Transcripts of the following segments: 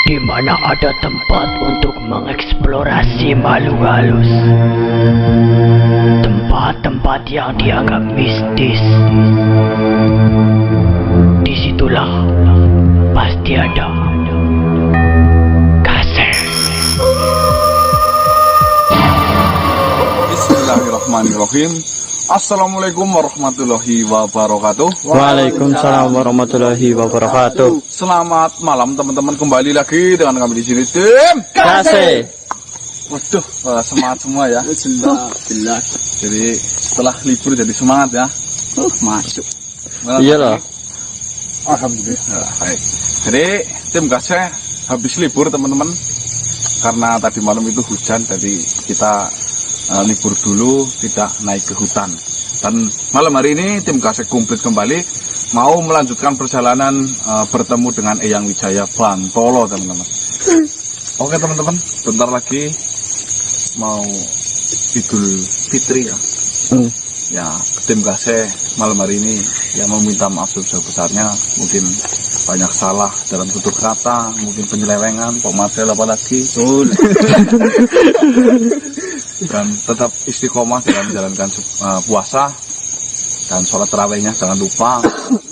di mana ada tempat untuk mengeksplorasi makhluk halus. Tempat-tempat yang dianggap mistis. Disitulah pasti ada Kasih. Bismillahirrahmanirrahim. Assalamualaikum warahmatullahi wabarakatuh. Waalaikumsalam warahmatullahi wabarakatuh. Selamat malam teman-teman, kembali lagi dengan kami di sini tim Kasih. Waduh, semangat semua ya. Alhamdulillah. Jadi setelah libur jadi semangat ya. Masuk. Iyalah. Alhamdulillah. Baik. Jadi tim Kasih habis libur teman-teman, karena tadi malam itu hujan, jadi kita libur dulu, tidak naik ke hutan. Dan malam hari ini tim Kasih komplit kembali, mau melanjutkan perjalanan bertemu dengan Eyang Wijaya Bantolo teman-teman. Oke teman-teman, bentar lagi mau Idul Fitri ya. Ya, tim Kasih malam hari ini yang meminta maaf sebesar-besarnya, mungkin banyak salah dalam tutur kata, mungkin penyelewengan, pemasel apalagi. Dan tetap istiqomah dalam menjalankan puasa dan sholat tarawihnya jangan lupa,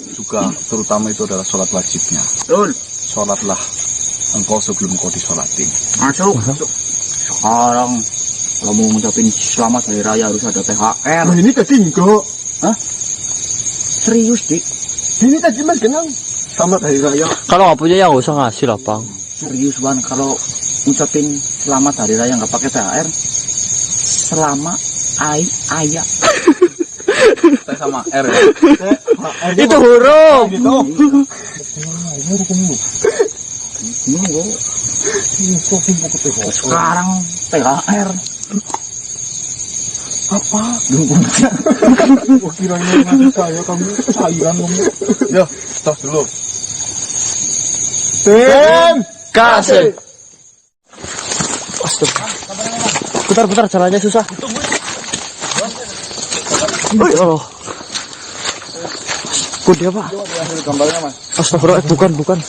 juga terutama itu adalah sholat wajibnya. Sholatlah engkau sebelum engkau disolatin. Masuk. Sekarang kalau mau ngucapin selamat hari raya harus ada THR. Nah ini tadi enggak. Hah? Serius, Dik? Ini tadi mas kenal selamat hari raya. Kalau nggak punya ya nggak usah ngasih lah, Bang. Serius, Bang. Kalau ngucapin selamat hari raya nggak pakai THR, selama ayah. Saya sama R ya. Itu huruf. Gitu. Sekarang THR Apa? Wah kiranya ngasih saya, kamu sayang kamu. Yo, stop dulu. Tim Kasih. Astaga. Putar-putar jalannya susah. Oh ya Allah. Kuda apa? Gambarnya mas. Astagfirullah, bukan.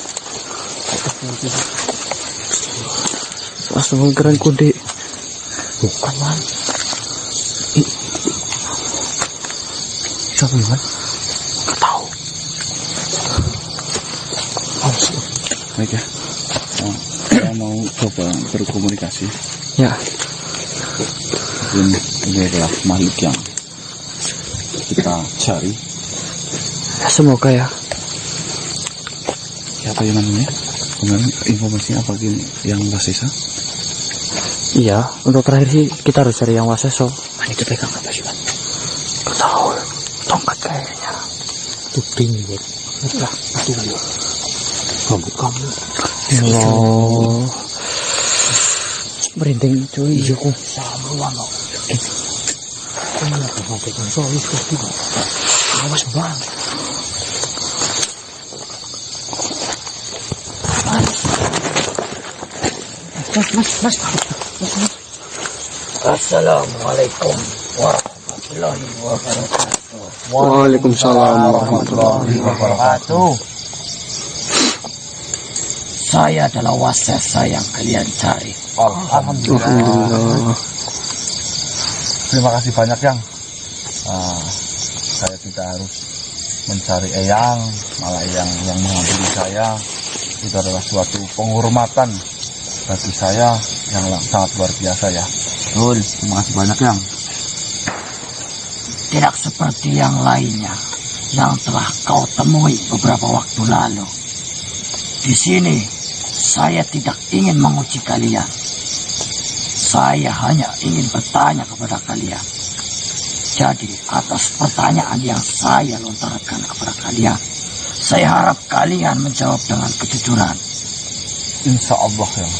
Astagfirullah, keren kuda. Bukan, man. Siapa ya, man? Gak tahu. Baik ya. Saya mau coba berkomunikasi. Ya. Ini adalah makhluk yang kita cari. Semoga ya. Siapa yang namanya? Kemarin informasinya apa gini yang Wasesa? Iya, untuk terakhir sih kita harus cari yang Waseso. Man, itu pegang apa sih, man? Gak tahu. Tongkat kayaknya. Itu tinggi, buat. Udah, itu kamu. Allah. Merinding, cuy. Iya, kok. Sama loh. Kamu nggak mau pegang soal itu juga. Awas banget. Mas. Assalamualaikum warahmatullahi wabarakatuh. Waalaikumsalam warahmatullahi wabarakatuh. Saya adalah Wasesa yang kalian cari. Alhamdulillah. Terima kasih banyak yang. Saya tidak harus mencari Eyang, malah Eyang yang menghampiri saya. Itu adalah suatu penghormatan bagi saya yang sangat luar biasa ya. Betul, terima kasih banyak yang. Tidak seperti yang lainnya yang telah kau temui beberapa waktu lalu. Di sini saya tidak ingin menguji kalian. Saya hanya ingin bertanya kepada kalian. Jadi atas pertanyaan yang saya lontarkan kepada kalian, saya harap kalian menjawab dengan kejujuran. Insya Allah ya.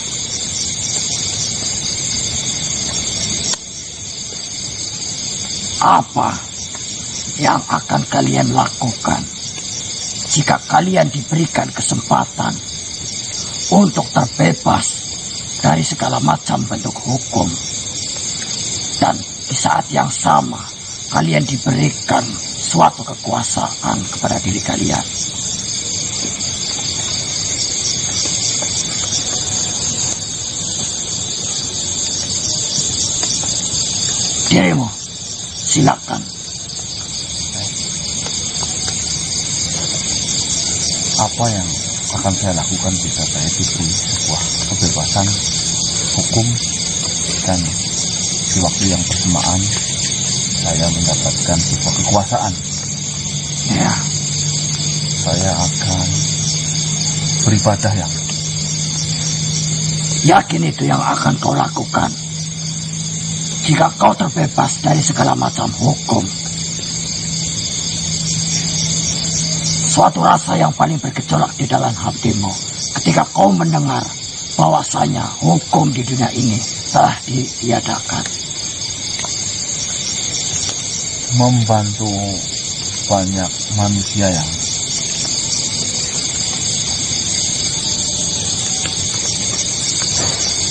Apa yang akan kalian lakukan jika kalian diberikan kesempatan untuk terbebas dari segala macam bentuk hukum, dan di saat yang sama kalian diberikan suatu kekuasaan kepada diri kalian? Dirimu, silakan. Apa yang akan saya lakukan jika saya diberi sebuah kebebasan hukum dan di waktu yang bersamaan saya mendapatkan sebuah kekuasaan? Ya, Saya akan beribadah yang yakin itu yang akan kau lakukan. Jika kau terbebas dari segala macam hukum, suatu rasa yang paling bergejolak di dalam hatimu ketika kau mendengar bahwasanya hukum di dunia ini telah ditiadakan. membantu banyak manusia yang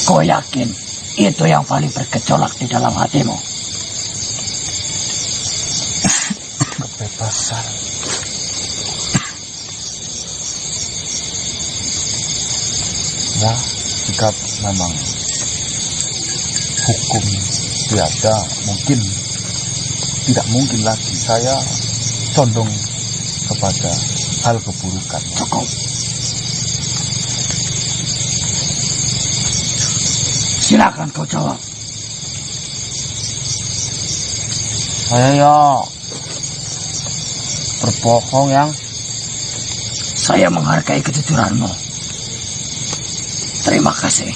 Kau yakin itu yang paling bergejolak di dalam hatimu? kebebasan. Ya, jika memang hukum tiada, mungkin tidak mungkin lagi saya condong kepada hal keburukan. Cukup. Silakan kau jawab. Saya ya berbohong yang Saya menghargai kejujuranmu. Terima kasih.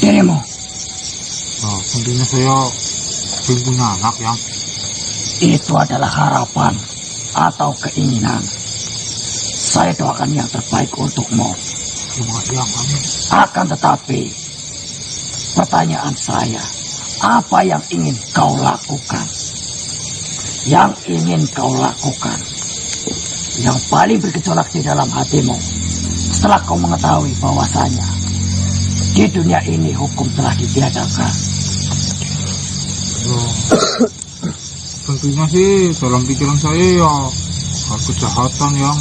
Dirimu, Nah, tentunya saya belum punya anak yang itu adalah harapan atau keinginan. Saya doakan yang terbaik untukmu. terima kasih yang kami. Akan tetapi, pertanyaan saya, apa yang ingin kau lakukan? Yang ingin kau lakukan, yang paling bergejolak di dalam hatimu, setelah kau mengetahui bahwasanya di dunia ini hukum telah ditiadakan. Tentunya sih dalam pikiran saya ya hal kejahatan yang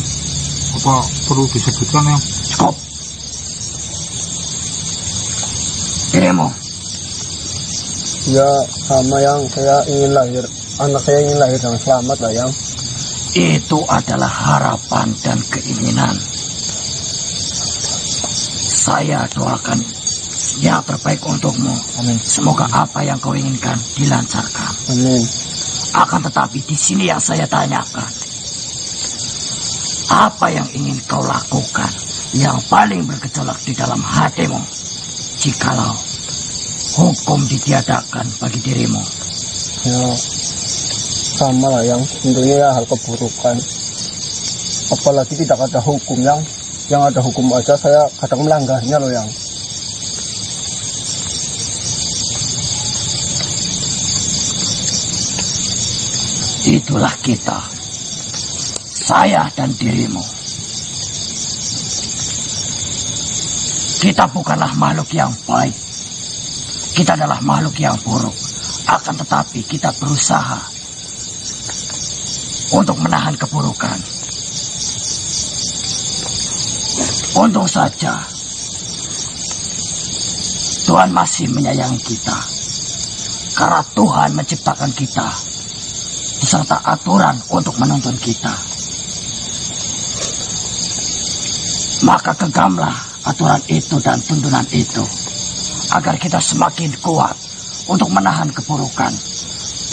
apa perlu disebutkan yang Cukup. Dirimu, Ya sama yang saya ingin lahir, anak saya ingin lahir dengan selamat lah yang. itu adalah harapan dan keinginan. Saya doakan yang terbaik untukmu. Amin. Semoga apa yang kau inginkan dilancarkan. Amin. Akan tetapi di sini yang saya tanyakan, apa yang ingin kau lakukan yang paling bergejolak di dalam hatimu jikalau hukum ditiadakan bagi dirimu? Ya sama lah yang tentunya ya hal keburukan. Apalagi tidak ada hukum yang ada hukum aja saya kadang melanggarnya loh yang. Itulah kita, saya dan dirimu. Kita bukanlah makhluk yang baik. Kita adalah makhluk yang buruk. Akan tetapi kita berusaha untuk menahan keburukan. Untung saja Tuhan masih menyayangi kita. Karena Tuhan menciptakan kita beserta aturan untuk menuntun kita. Maka genggamlah aturan itu dan tuntunan itu agar kita semakin kuat untuk menahan keburukan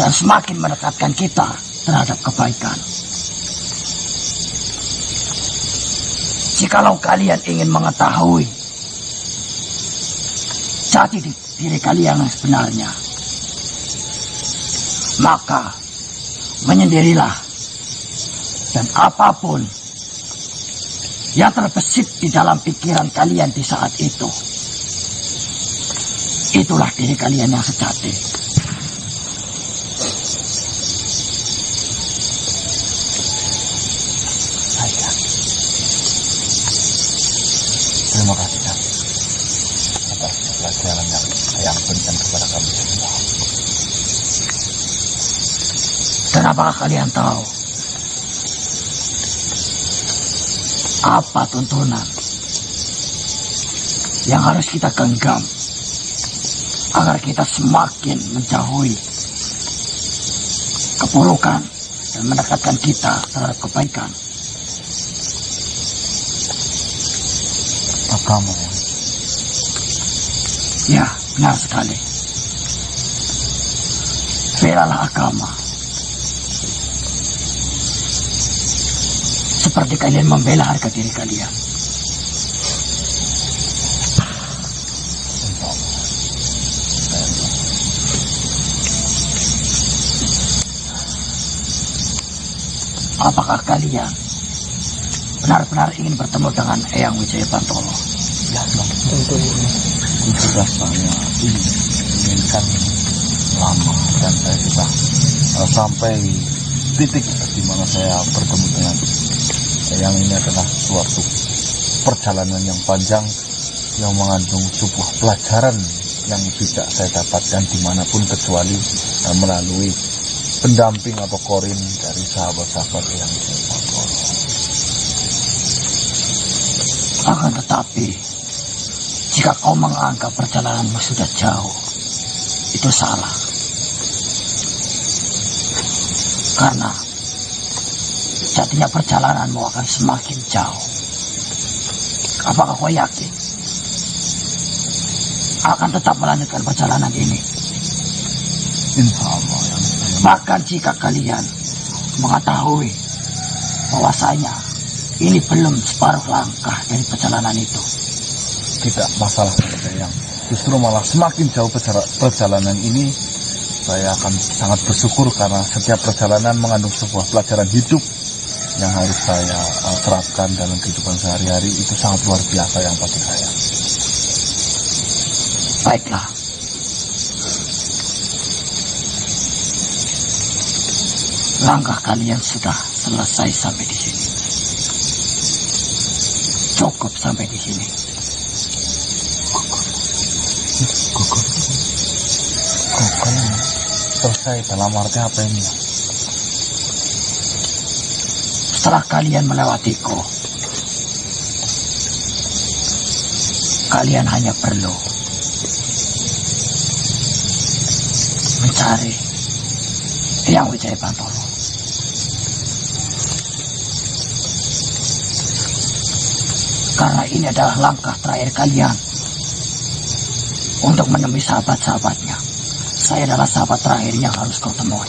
dan semakin mendekatkan kita terhadap kebaikan. Jikalau kalian ingin mengetahui jati diri kalian yang sebenarnya, maka menyendirilah dan apapun yang terbesit di dalam pikiran kalian di saat itu, itulah diri kalian yang sejati. terima kasih Kang, atas pelajaran yang saya berikan kepada kami semua. Dan apakah kalian tahu apa tuntunan yang harus kita genggam agar kita semakin menjauhi keburukan dan mendekatkan kita terhadap kebaikan. Agama ya. Ya, benar sekali. Belalah agama. Seperti kalian membela harga diri kalian. Apakah kalian benar-benar ingin bertemu dengan Eyang Wijaya Bantolo? Ya, itu sudah saya inginkan lama, dan saya sudah sampai titik di mana saya bertemu dengan yang ini adalah suatu perjalanan yang panjang yang mengandung sebuah pelajaran yang tidak saya dapatkan dimanapun kecuali melalui pendamping atau korin dari sahabat-sahabat yang saya pakai. Akan tetapi, jika kau menganggap perjalananmu sudah jauh, itu salah. Karena jadinya perjalananmu akan semakin jauh. Apakah kau yakin akan tetap melanjutkan perjalanan ini? Insya Allah. Bahkan jika kalian mengetahui bahwasanya ini belum separuh langkah dari perjalanan itu, tidak masalah yang justru malah semakin jauh perjalanan ini, saya akan sangat bersyukur karena setiap perjalanan mengandung sebuah pelajaran hidup yang harus saya terapkan dalam kehidupan sehari-hari. Itu sangat luar biasa yang bagi saya. baiklah. Langkah kalian sudah selesai sampai di sini. Cukup sampai di sini. Gugur selesai dalam arti apa ini? Setelah kalian melewatiku, kalian hanya perlu mencari Eyang Wijaya Bantolo. Karena ini adalah langkah terakhir kalian untuk menemui sahabat-sahabatnya. Saya adalah sahabat terakhir yang harus kau temui.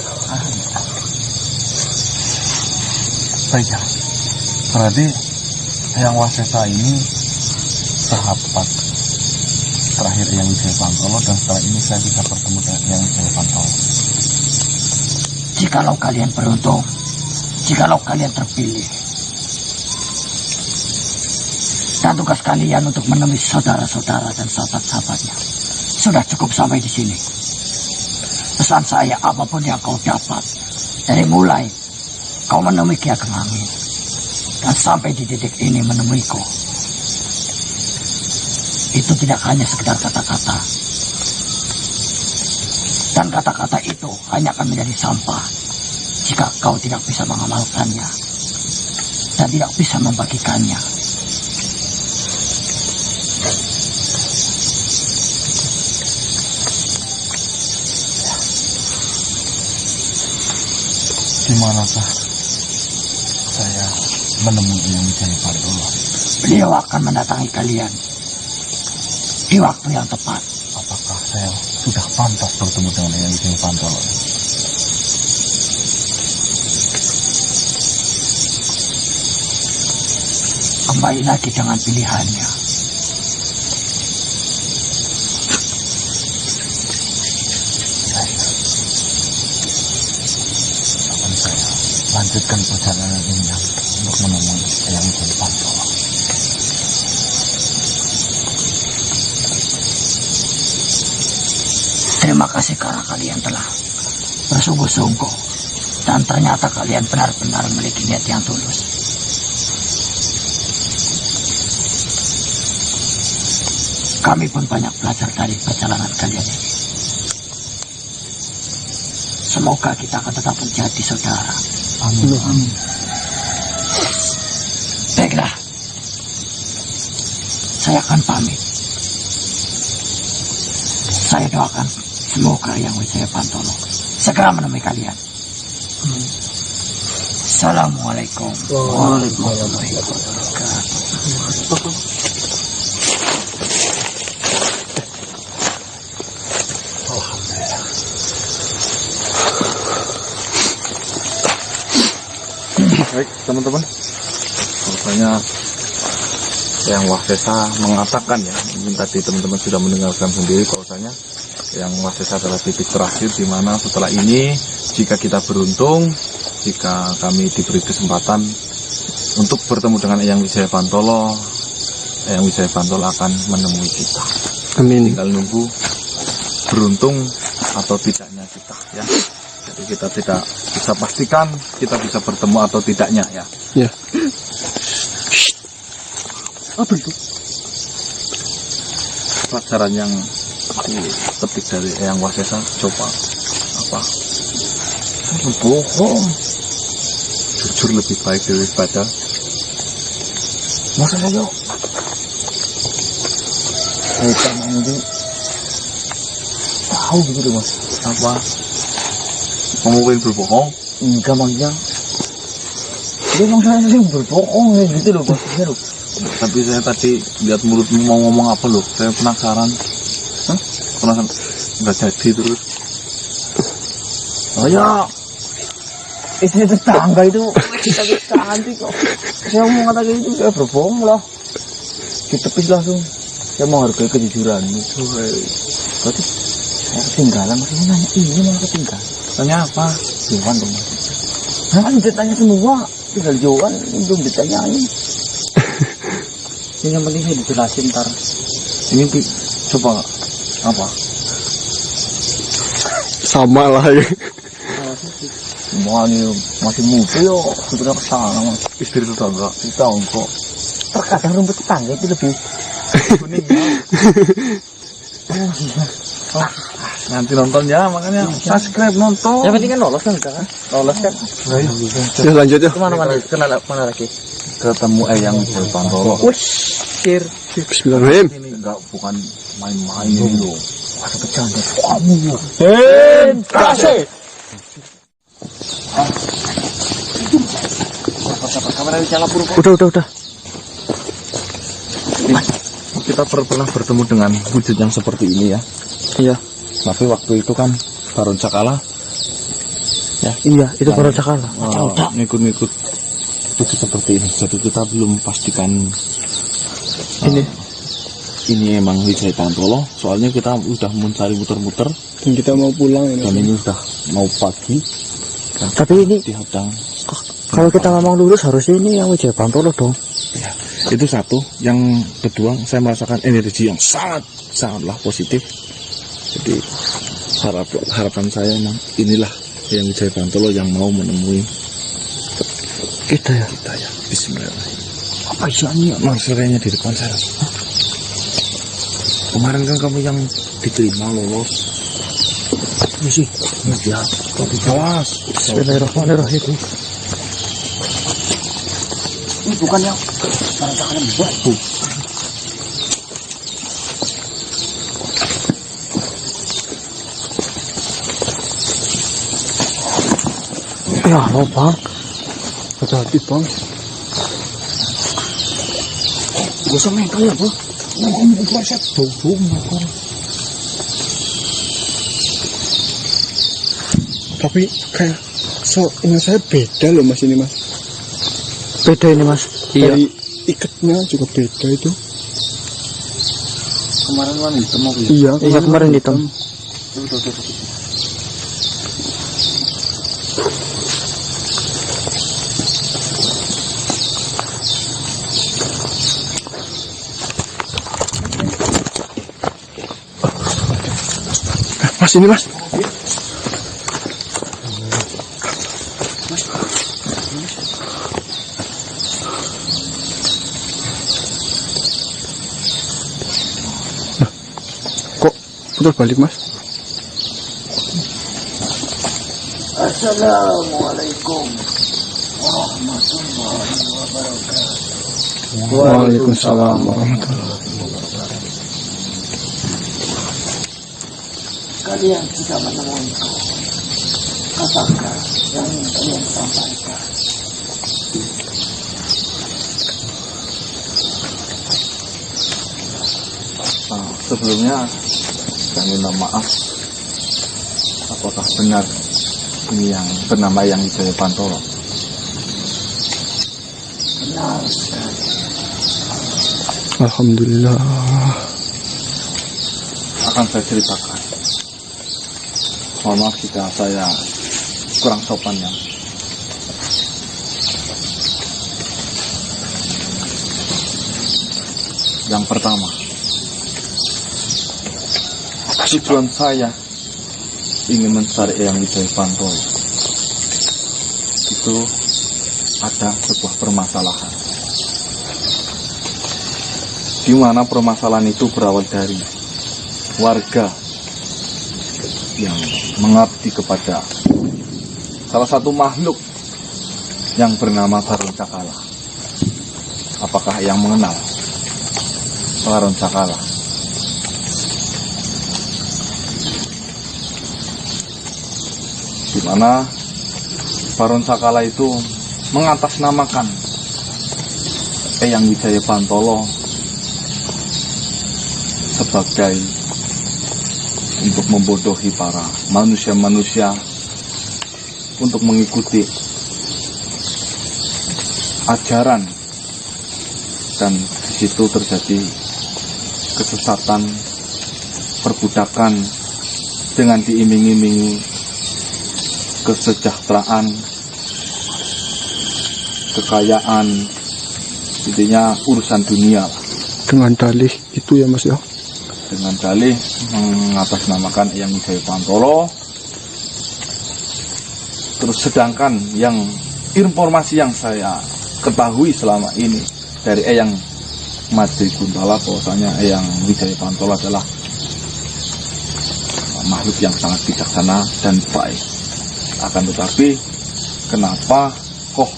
Baiklah. Berarti Eyang Wasesa ini sahabat terakhir Eyang Wijaya Bantolo, dan setelah ini saya bisa bertemu dengan Eyang Wijaya Bantolo. Jikalau kalian beruntung, jikalau kalian terpilih, dan tugas kalian untuk menemui saudara-saudara dan sahabat-sahabatnya sudah cukup sampai di sini. Pesan saya, apapun yang kau dapat, dari mulai kau menemui Ki Ageng Angin dan sampai di titik ini menemuiku, itu tidak hanya sekedar kata-kata, dan kata-kata itu hanya akan menjadi sampah jika kau tidak bisa mengamalkannya dan tidak bisa membagikannya. Di manakah saya menemui Eyang Wijaya Bantolo? Beliau akan mendatangi kalian di waktu yang tepat. Apakah saya sudah pantas bertemu dengan Eyang Wijaya Bantolo? Kembali lagi dengan pilihannya. Akan saya lanjutkan perjalanan ini untuk menemui Eyang Wijaya Bantolo. Terima kasih karena kalian telah bersungguh-sungguh dan ternyata kalian benar-benar memiliki niat yang tulus. Kami pun banyak belajar dari perjalanan kalian ini. Semoga kita akan tetap menjadi saudara. Amin. Amin. Baiklah, saya akan pamit. Saya doakan semoga Yang Wijaya Pantolo segera menemui kalian. Assalamualaikum warahmatullahi wabarakatuh. Baik teman-teman, bahwasanya Yang Wasesa mengatakan ya, mungkin tadi teman-teman sudah mendengarkan sendiri bahwasanya Yang Wasesa adalah titik terakhir di mana setelah ini jika kita beruntung, jika kami diberi kesempatan untuk bertemu dengan Yang Wijaya Pantolo, Yang Wijaya Pantolo akan menemui kita. Amin. Tinggal nunggu beruntung atau tidaknya kita ya. Jadi kita tidak bisa pastikan kita bisa bertemu atau tidaknya ya. Ya. Apa itu? Pelajaran yang aku petik dari Yang Wasesa, coba apa? Bohong. Jujur lebih baik daripada Masa saya ini tahu begitu Mas. apa? Ngomongin berbohong? Enggak maksudnya. Dia emang saya sering berbohong ya gitu loh Mas. Gitu. Tapi saya tadi lihat mulutmu mau ngomong apa loh? Saya penasaran. Penasaran? Nggak jadi terus. Oh ya, istri tetangga itu kita cantik kok. Saya mau kata gitu, saya berbohong lah. Ditepis langsung. Saya menghargai kejujuranmu. Berarti saya ketinggalan. Maksudnya nanya ini malah ketinggalan. Tanya apa? Johan dong. Nah kan ditanya semua. Tinggal Johan, belum ditanyain. Yang penting saya dijelasin ntar. Ini coba apa? Sama lah ya. Semua ini masih muda ya. Sudah kesana Mas. Istri tetangga. Tahu kok. Terkadang rumput tetangga itu lebih Kuning ya. Nanti nonton ya, makanya subscribe nonton. yang penting kan lolos kan udah kan? Lolos kan? Ya lanjut ya. Kemana-mana? Kemana lagi? Ketemu Yang Wijaya Pantolo. Share. Bismillahirrahmanirrahim. Ini enggak bukan main-main ini loh. Ada bercanda kamu. Kasih. Kamera nyala buruk. Udah. Kita pernah bertemu dengan wujud yang seperti ini ya. Iya. Tapi waktu itu kan Baron Cakala Iya, itu baru cakala. ngikut-ngikut wujud seperti ini. Jadi kita belum pastikan ini emang Wijaya Pantolo. Soalnya kita udah mencari muter-muter Dan kita mau pulang dan ini. ini udah mau pagi. Tapi ini Dihadang. kalau kita ngomong lurus harusnya ini Yang Wijaya Pantolo dong. Ya, itu satu. Yang kedua, saya merasakan energi yang sangatlah positif. Jadi harapan saya memang inilah Yang Wijaya Pantolo yang mau menemui Kita ya. kita ya. Bismillahirrahmanirrahim. Apa isiannya? Masalahnya di depan saya. Kemarin kan kamu yang diterima lolos. Ini sih. Ya, tapi kelas. Bismillahirrahmanirrahim. Ini bukan yang barang cakala buat. Ya lo bang. Hati-hati bang. Gak usah mental ya bro. Ngomong buat saya bau motor. Tapi kayak ingat saya beda loh mas ini mas. Beda ini mas. Dari ikatnya juga beda itu. Kemarin kan hitam apa ya? Iya kemarin hitam. Mas ini mas. Kok putar balik mas? Assalamualaikum warahmatullahi wabarakatuh. Waalaikumsalam warahmatullahi wabarakatuh. kalian sudah menemuiku. Katakan yang ingin kalian sampaikan. Sebelumnya saya minta maaf. Apakah benar ini yang bernama Eyang Wijaya Pantoro? Benar sekali. Alhamdulillah. Akan saya ceritakan. Mohon maaf jika saya kurang sopan ya. Yang pertama, tujuan saya ingin mencari Eyang Wijaya Pantoro itu ada sebuah permasalahan, di mana permasalahan itu berawal dari warga yang mengabdi kepada salah satu makhluk yang bernama Baron Cakala. Apakah yang mengenal Baron Cakala? Di mana Baron Cakala itu mengatasnamakan Eyang Wijaya Pantoro sebagai untuk membodohi para manusia-manusia untuk mengikuti ajaran, dan di situ terjadi kesesatan, perbudakan dengan diiming-imingi kesejahteraan, kekayaan, intinya urusan dunia Dengan dalih itu ya Mas ya. dengan dalih mengatasnamakan Eyang Wijaya Pantoro. Terus sedangkan yang informasi yang saya ketahui selama ini dari Eyang Made Guntala bahwasanya Eyang Wijaya Pantoro adalah makhluk yang sangat bijaksana dan baik. Akan tetapi kenapa kok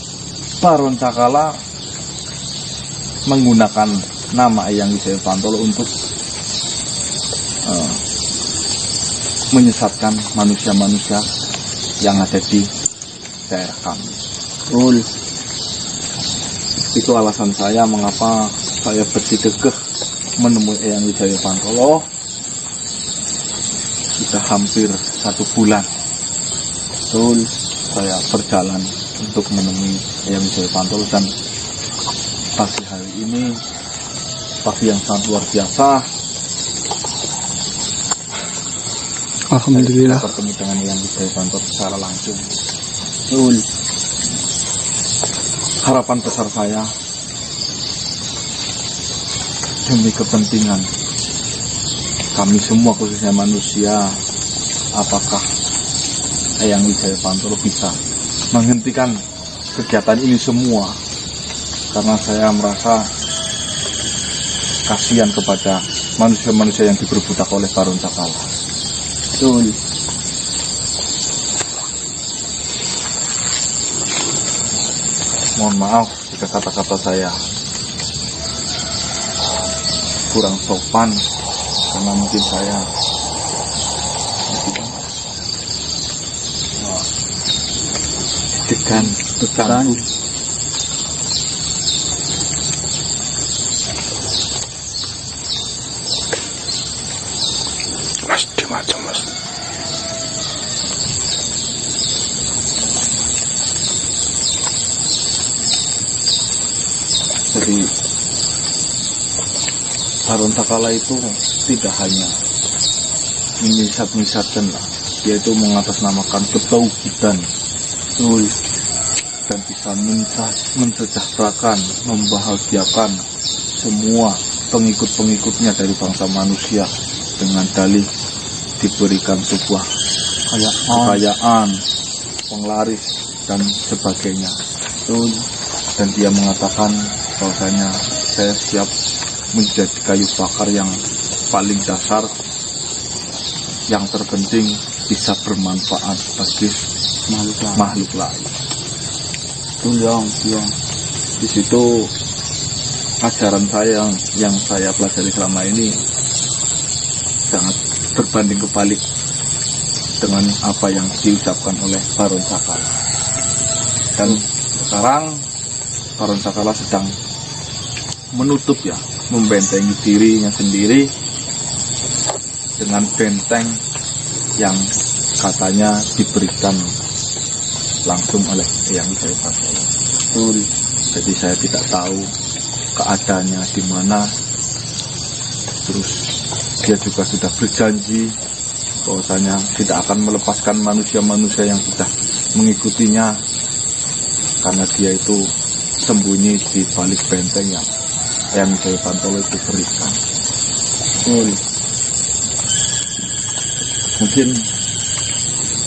Baron Cakala menggunakan nama Eyang Wijaya Pantoro untuk menyesatkan manusia-manusia yang ada di daerah kami. Itu alasan saya mengapa saya bersikukuh menemui Eyang Wijaya Pantoro. Sudah hampir 1 bulan saya berjalan untuk menemui Eyang Wijaya Pantoro, dan pagi hari ini pagi yang sangat luar biasa. Alhamdulillah. Saya bertemu dengan Eyang Wijaya Pantoro secara langsung. Harapan besar saya demi kepentingan kami semua, khususnya manusia, apakah Eyang Wijaya Pantoro bisa menghentikan kegiatan ini semua, karena saya merasa kasihan kepada manusia-manusia yang diperbudak oleh Baron Cakala. Mohon maaf jika kata-kata saya kurang sopan, karena mungkin saya dengan terganggu. Mas, diam aja Mas. Jadi Baron Cakala itu tidak hanya menyesat-nyesatkan, yaitu mengatasnamakan ketauhidan dan bisa mensejahterakan, membahagiakan semua pengikut-pengikutnya dari bangsa manusia dengan dalih diberikan sebuah kekayaan, penglaris dan sebagainya. Dan dia mengatakan bahwasanya saya siap menjadi kayu bakar yang paling dasar, yang terpenting bisa bermanfaat bagi makhluk lain. Di situ ajaran saya yang saya pelajari selama ini sangat berbanding kebalik dengan apa yang diucapkan oleh Baron Sakala. Dan sekarang Baron Sakala sedang menutup ya, membentengi dirinya sendiri dengan benteng yang katanya diberikan langsung oleh Eyang Wijaya Bantolo. Jadi saya tidak tahu keadaannya di mana. Terus dia juga sudah berjanji bahwasanya tidak akan melepaskan manusia-manusia yang sudah mengikutinya, karena dia itu sembunyi di balik benteng yang Eyang Wijaya Bantolo itu berikan. Mungkin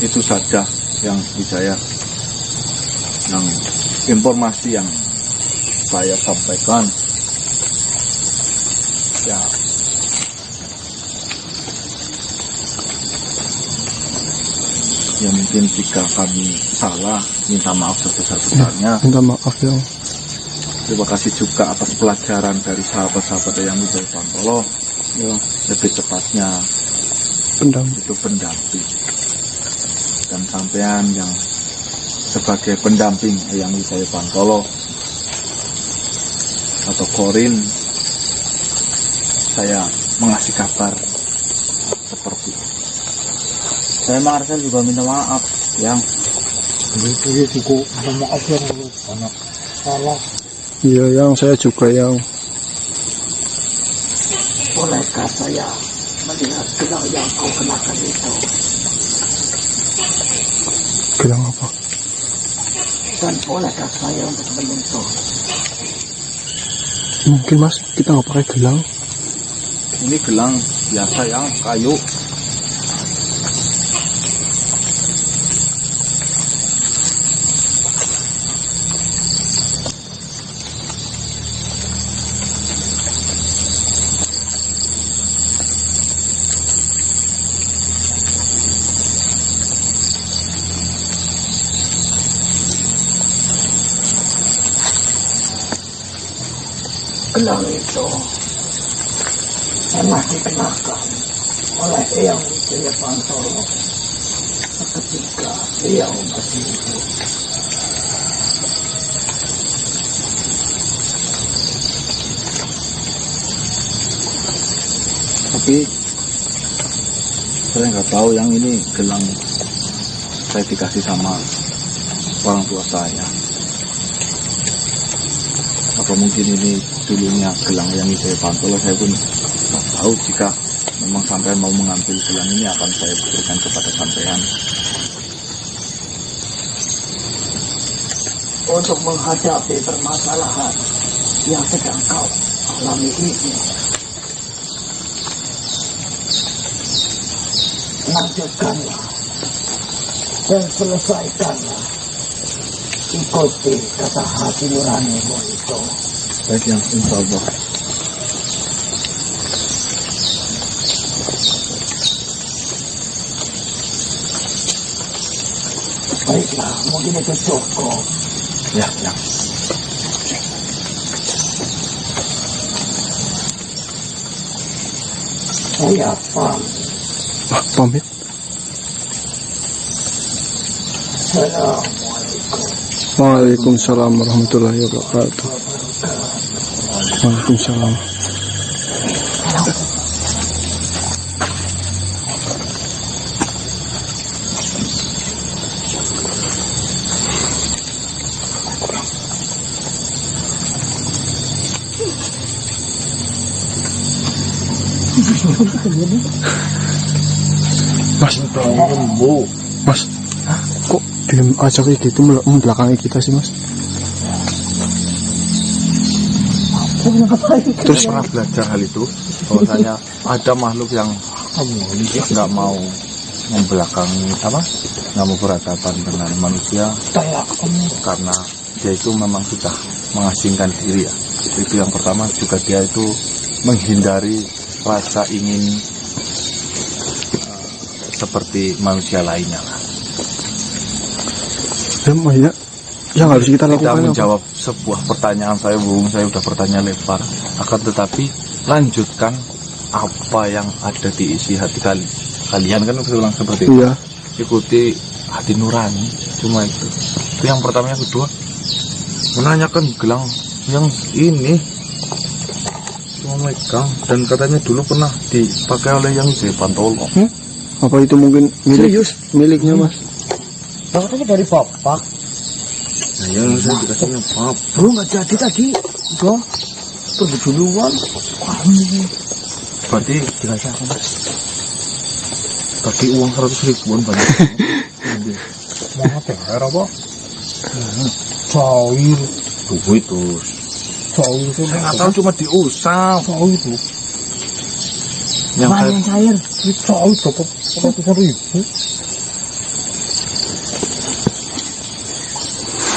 itu saja yang Wijaya, yang informasi yang saya sampaikan. Ya, ya mungkin jika kami salah, minta maaf sebesar-besarnya. Minta maaf ya. Terima kasih juga atas pelajaran dari sahabat-sahabat Eyang Wijaya Bantolo. Ya, lebih tepatnya itu pendamping. Dan sampean yang sebagai pendamping Eyang Wijaya Bantolo atau Korin, saya mengasih kabar seperti itu. Saya Marcel juga minta maaf yang Iya juga minta maaf yang dulu banyak salah. Iya yang saya juga yang. bolehkah saya melihat gelang yang kau kenakan itu? Gelang apa? Dan bolehkah saya untuk menyentuh? Mungkin mas kita nggak pakai gelang. Ini gelang biasa yang kayu. Gelang itu pernah dikenakan oleh Eyang Wijaya Bantolo ketika beliau masih hidup. Tapi saya nggak tahu yang ini gelang saya dikasih sama orang tua saya. Apa mungkin ini dulunya gelang Eyang Wijaya Bantolo, saya pun nggak tahu. Jika memang sampean mau mengambil gelang ini akan saya berikan kepada sampean. Untuk menghadapi permasalahan yang sedang kau alami ini, lanjutkanlah dan selesaikanlah. Ikuti kata hati nuranimu itu. Baik yang insya Allah. Baiklah, mungkin itu cukup. Ya. Saya pamit. Pamit. Assalamualaikum. Waalaikumsalam warahmatullahi wabarakatuh. Waalaikumsalam. Mas, kok diem aja kayak gitu membelakangi kita sih mas? Terus pernah belajar hal itu, bahwasanya ada makhluk yang nggak mau membelakangi nggak mau berhadapan dengan manusia, karena dia itu memang sudah mengasingkan diri ya. Itu yang pertama. Juga dia itu menghindari rasa ingin seperti manusia lainnya lah. Ya, yang harus kita Tidak lakukan menjawab sebuah pertanyaan saya, Bung. Saya sudah bertanya lebar. Akan tetapi lanjutkan apa yang ada di isi hati kalian kan, bilang seperti itu. Iya. ikuti hati nurani, cuma itu yang pertama. Yang kedua, menanyakan gelang yang ini cuma megang, dan katanya dulu pernah dipakai oleh yang Pantolo. Apa itu mungkin miliknya mas? Katanya dari bapak. Nah, yang saya dikasihnya pap. Bro, nggak jadi tadi. Bro, pergi duluan. Berarti Dikasih apa, Mas? tadi uang 100 ribuan banyak. Mana THR apa? Cair. Duit terus. Cair itu. Saya nggak tahu, cuma diusap. Cair itu. Yang Mana saya yang cair? Cair dapat 100.000.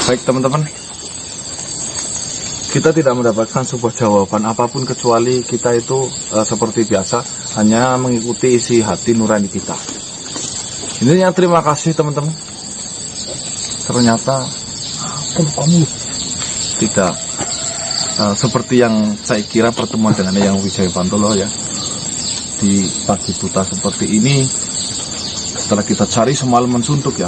Baik teman-teman, kita tidak mendapatkan sebuah jawaban apapun kecuali kita itu seperti biasa hanya mengikuti isi hati nurani kita. Intinya terima kasih teman-teman. Ternyata Kamu tidak seperti yang saya kira pertemuan dengan yang Wijaya Pantolo ya. Di pagi buta seperti ini, setelah kita cari semalaman suntuk ya,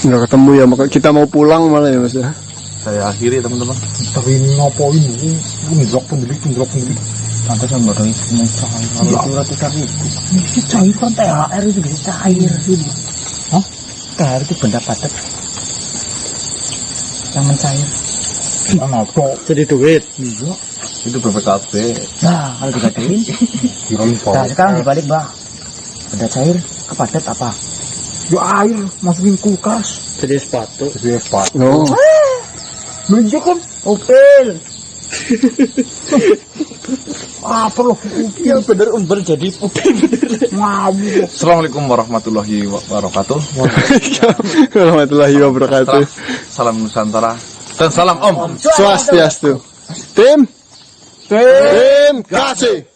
Nggak ketemu ya, maka kita mau pulang malah ya mas ya. saya akhiri teman-teman. tapi ini ngapain ini? Ngelak pendelik. Tante sama baru itu mau cair. Kalau surat itu ini cair kan THR itu bisa cair. Hah? THR itu benda padat yang mencair. Mana kok? Jadi duit. Iya. Itu BPKB. Nah, kalau digadein. Kirain Nah, sekarang dibalik, Mbak. Benda cair ke padat apa? Ya air masukin kulkas. Jadi sepatu. Jadi sepatu. Oh. Belanja kan? Opel. Apa loh? Ya bener umbel jadi opel bener. Ngawur. Assalamualaikum warahmatullahi wabarakatuh. Warahmatullahi wabarakatuh. Salam Nusantara dan salam Om. Swastiastu. Tim kasih.